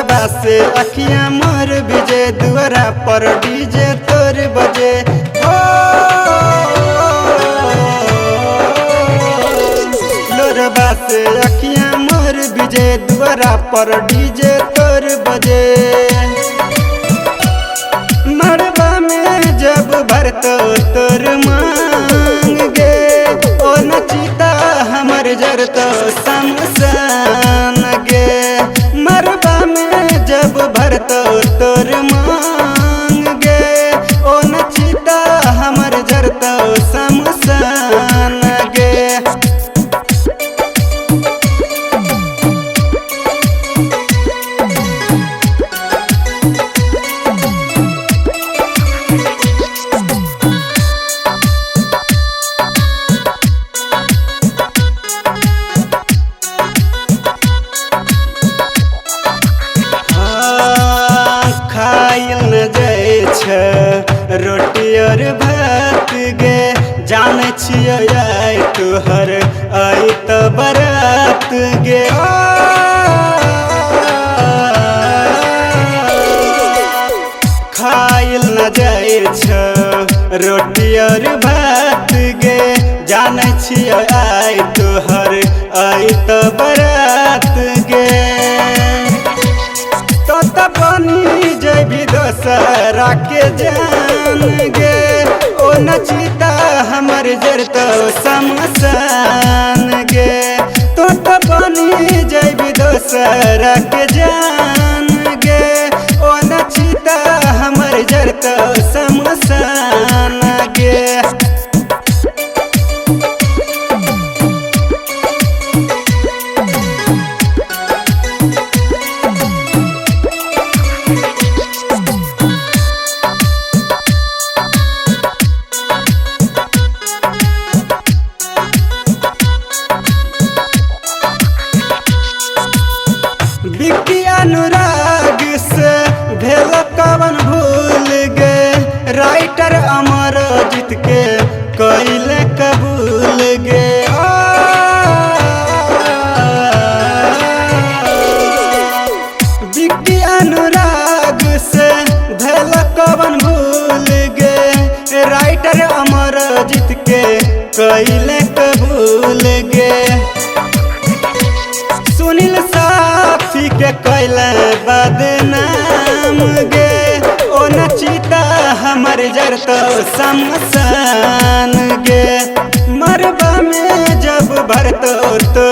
लोरबा से अखियां मोर बिजे दुआरा पर डीजे तोर बजे ओ लोरबा से अखियां मोर बिजे दुआरा पर डीजे तोर बजे मरबा में जब भरतो तोर मांग गे ओ नचिता हमर जरतो शमशान गे मरबा में जब भरतो तोर मांग गे ओ नचिता हमर जरतो शमशान गे रोटी और भात गे जाने छियै तोहर आई तो बरात गे खाइल न जाए छ रोटी और भात गे जाने छियै आई तोहर आई तो बरात गे तो बनी जैभी दोसरा के जान गे ओ नचिता हमर जरतो शमशान गे तो बनी जैभी दोसरा के जान गे ओ नचिता हमर जरतो शमशान गे अनुराग से भेल कवन भूल गे राइटर अमरजीत के कैले कबूल गे बिक्की अनुराग से भेल कवन भूल गे राइटर अमरजीत के कैले कबूल गे सुनील साथी के कैले बदनाम गे ओ नचिता हमर जरतो शमशान गे मरबा में जब भरतो तो